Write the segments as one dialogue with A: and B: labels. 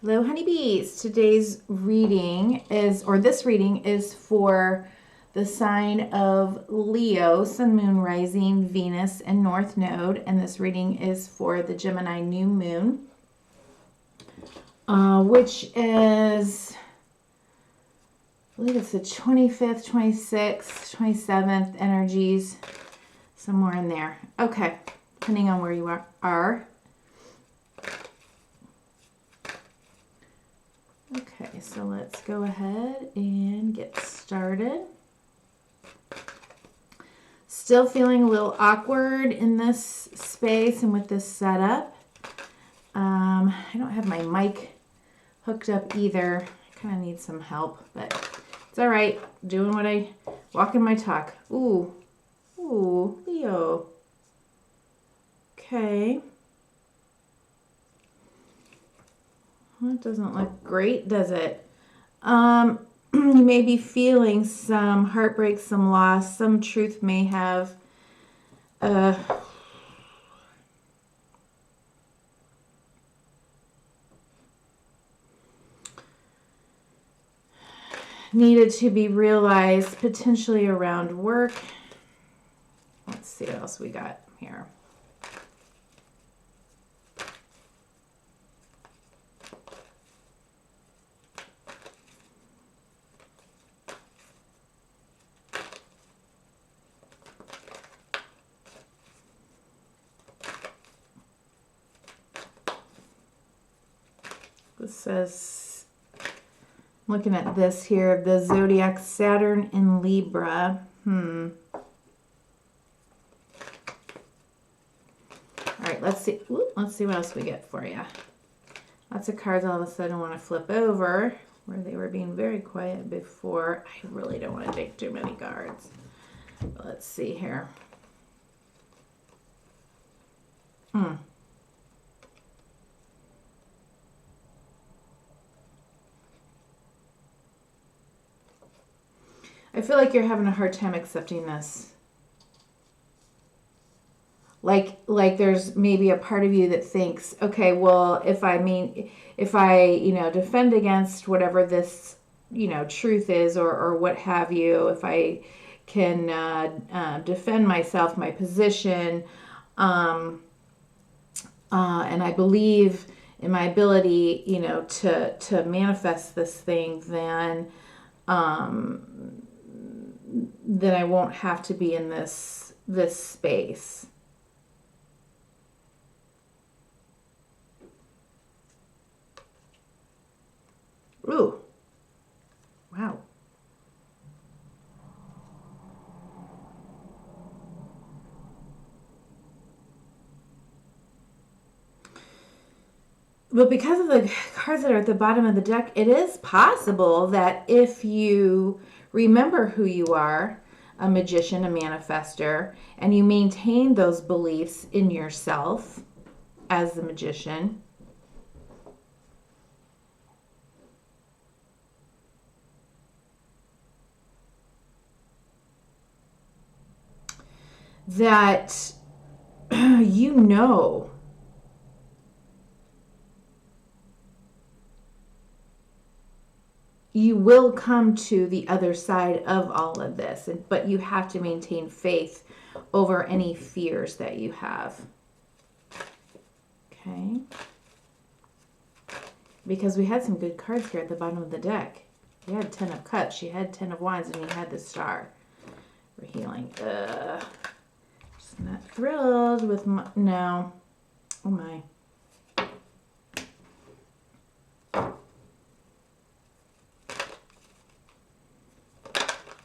A: Hello, honeybees. Today's reading is, or this reading is for the sign of Leo, Sun, Moon, Rising, Venus, and North Node. And this reading is for the Gemini new moon, which is, I believe it's the 25th, 26th, 27th energies, somewhere in there. Okay, depending on where you are. Okay, so let's go ahead and get started. Still feeling a little awkward in this space and with this setup. I don't have my mic hooked up either. I kind of need some help, but it's all right. Doing what I walk in my talk. Ooh, Leo. Okay. That doesn't look great, does it? You may be feeling some heartbreak, some loss, some truth may have needed to be realized, potentially around work. Let's see what else we got here. This says, looking at this here, the zodiac Saturn in Libra. All right, let's see. Let's see what else we get for you. Lots of cards all of a sudden want to flip over where they were being very quiet before. I really don't want to take too many cards. But let's see here. I feel like you're having a hard time accepting this. Like there's maybe a part of you that thinks, okay, well, if I defend against whatever this, truth is or what have you, if I can defend myself, my position, and I believe in my ability, to manifest this thing, then I won't have to be in this space. Ooh. Wow. But because of the cards that are at the bottom of the deck, it is possible that if you remember who you are, a magician, a manifester, and you maintain those beliefs in yourself as the magician, that you will come to the other side of all of this, but you have to maintain faith over any fears that you have. Okay. Because we had some good cards here at the bottom of the deck. You had 10 of Cups, you had 10 of Wands, and you had the Star for healing. Just not thrilled with my, no. Oh my.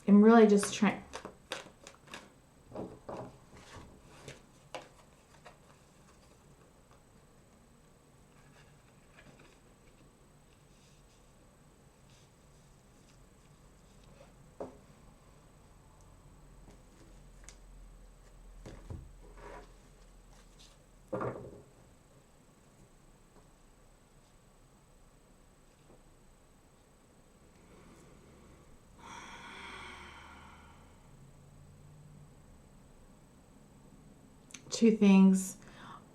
A: I'm really just trying. Two things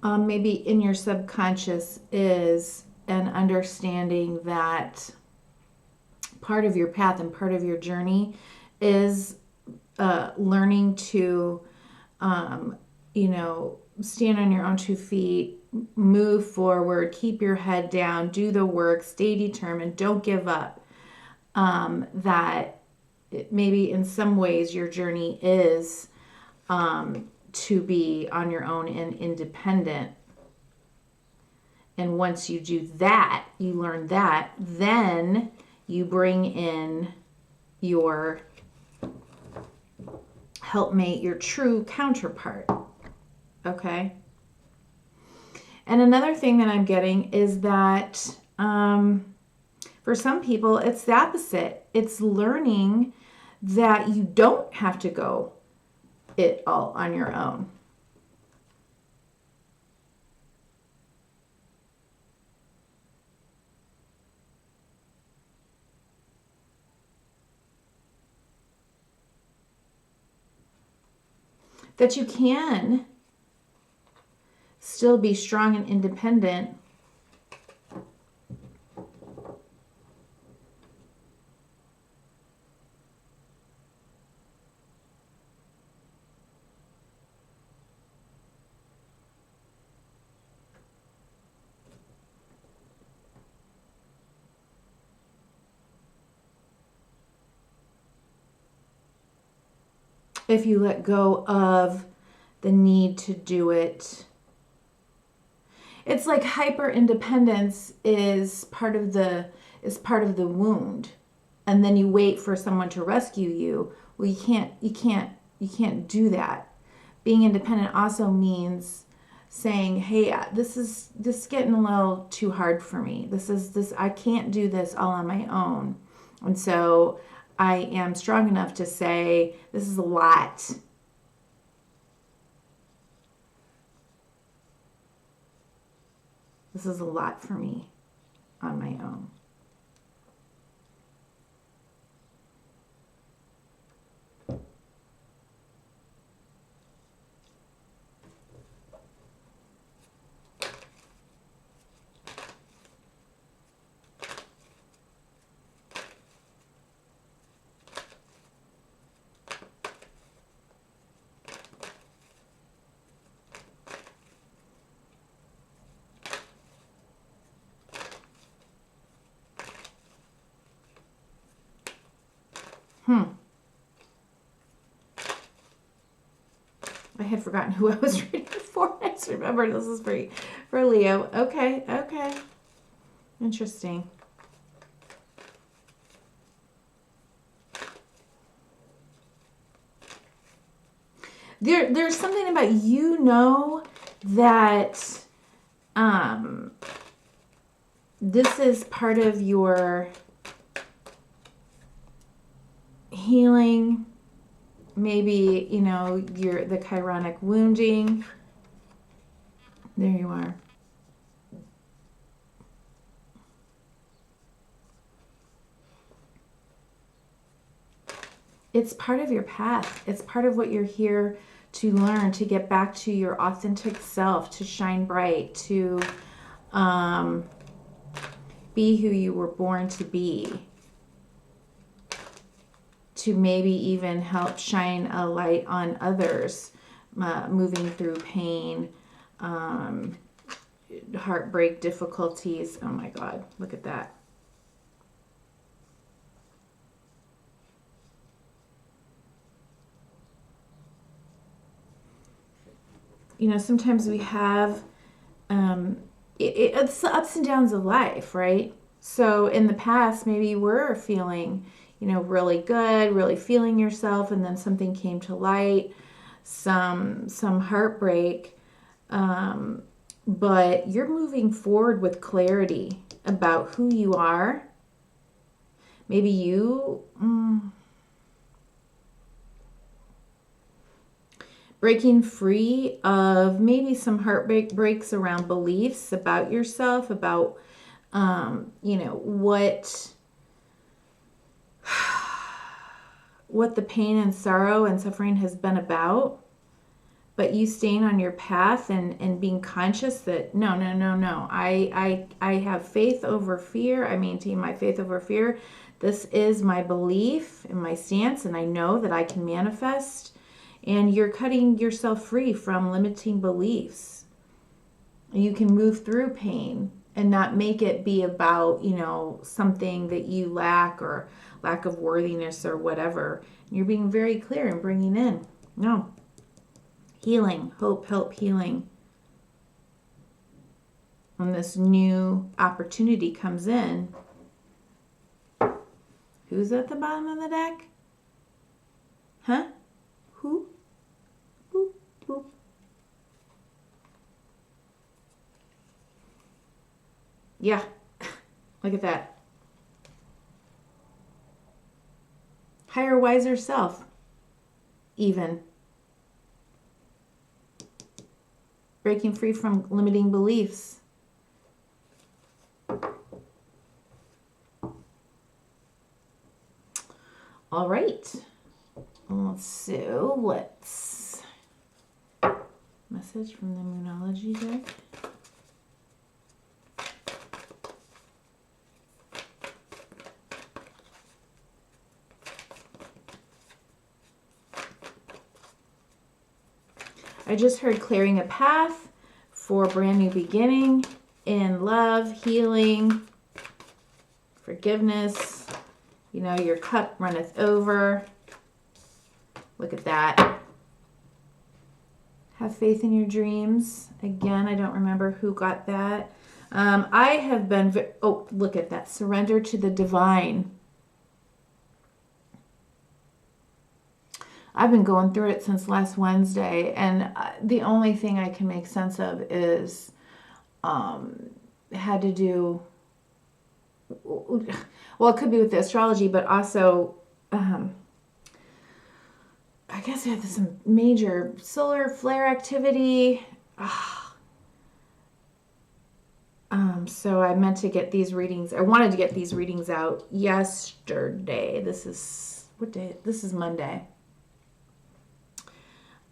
A: maybe in your subconscious is and understanding that part of your path and part of your journey is learning to, stand on your own 2 feet, move forward, keep your head down, do the work, stay determined, don't give up. That maybe in some ways your journey is to be on your own and independent. And once you do that, you learn that, then you bring in your helpmate, your true counterpart. Okay? And another thing that I'm getting is that for some people, it's the opposite. It's learning that you don't have to go it all on your own. That you can still be strong and independent if you let go of the need to do it. It's like hyper independence is part of the wound, and then you wait for someone to rescue you. Well, you can't do that. Being independent also means saying, "Hey, this is getting a little too hard for me. This I can't do this all on my own." And so I am strong enough to say, "This is a lot. This is a lot for me on my own." I had forgotten who I was reading for. I just remembered this is for Leo. Okay. Interesting. There's something about that this is part of your healing. Maybe, the chironic wounding. There you are. It's part of your path. It's part of what you're here to learn, to get back to your authentic self, to shine bright, to be who you were born to be. To maybe even help shine a light on others moving through pain, heartbreak, difficulties. Oh my God, look at that. Sometimes we have it's the ups and downs of life, right? So in the past, maybe you were feeling really good, really feeling yourself, and then something came to light, some heartbreak, but you're moving forward with clarity about who you are. Maybe you breaking free of maybe some heartbreaks around beliefs about yourself, about what the pain and sorrow and suffering has been about. but you staying on your path and being conscious that no, no, no, no. I have faith over fear. I maintain my faith over fear. This is my belief and my stance, and I know that I can manifest. And you're cutting yourself free from limiting beliefs. You can move through pain and not make it be about, something that you lack or lack of worthiness or whatever. You're being very clear and bringing in, no, healing, hope, help, healing. When this new opportunity comes in, who's at the bottom of the deck? Huh? Who? Boop, boop. Yeah, look at that. Higher, wiser self, even. Breaking free from limiting beliefs. All right. So let's message from the Moonology deck. I just heard clearing a path for a brand new beginning in love, healing, forgiveness. Your cup runneth over. Look at that. Have faith in your dreams. Again, I don't remember who got that. I have been, look at that. Surrender to the divine. I've been going through it since last Wednesday, and the only thing I can make sense of is had to do, well, it could be with the astrology, but also I guess I had some major solar flare activity. So I meant to get these readings. I wanted to get these readings out yesterday. This is, what day? This is Monday.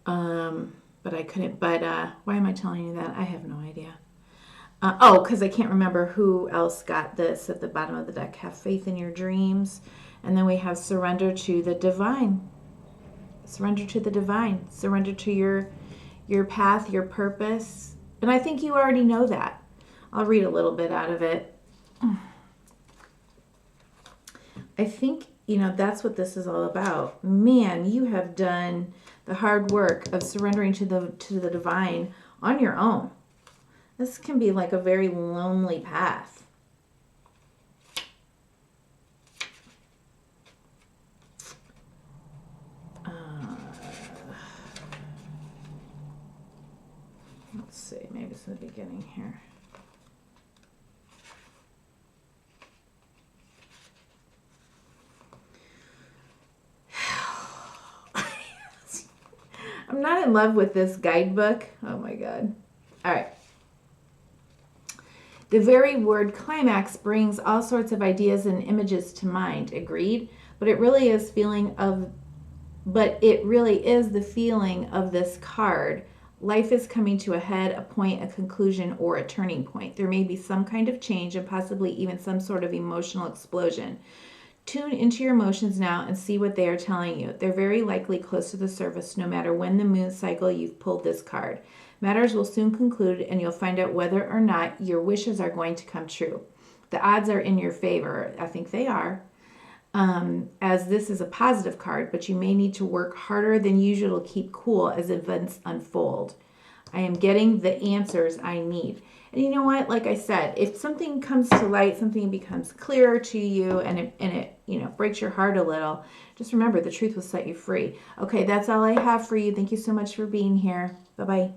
A: But I couldn't, why am I telling you that? I have no idea. Because I can't remember who else got this at the bottom of the deck. Have faith in your dreams. And then we have surrender to the divine. Surrender to the divine. Surrender to your path, your purpose. And I think you already know that. I'll read a little bit out of it. I think, that's what this is all about. Man, you have done the hard work of surrendering to the divine on your own. This can be like a very lonely path. Let's see, maybe it's in the beginning here. I'm not in love with this guidebook. Oh my God. All right. The very word climax brings all sorts of ideas and images to mind. Agreed? But it really is the feeling of this card. Life is coming to a head, a point, a conclusion, or a turning point. There may be some kind of change and possibly even some sort of emotional explosion. Tune into your emotions now and see what they are telling you. They're very likely close to the surface no matter when the moon cycle you've pulled this card. Matters will soon conclude and you'll find out whether or not your wishes are going to come true. The odds are in your favor. I think they are. As this is a positive card, but you may need to work harder than usual to keep cool as events unfold. I am getting the answers I need. And you know what? Like I said, if something comes to light, something becomes clearer to you and it breaks your heart a little, just remember the truth will set you free. Okay, that's all I have for you. Thank you so much for being here. Bye-bye.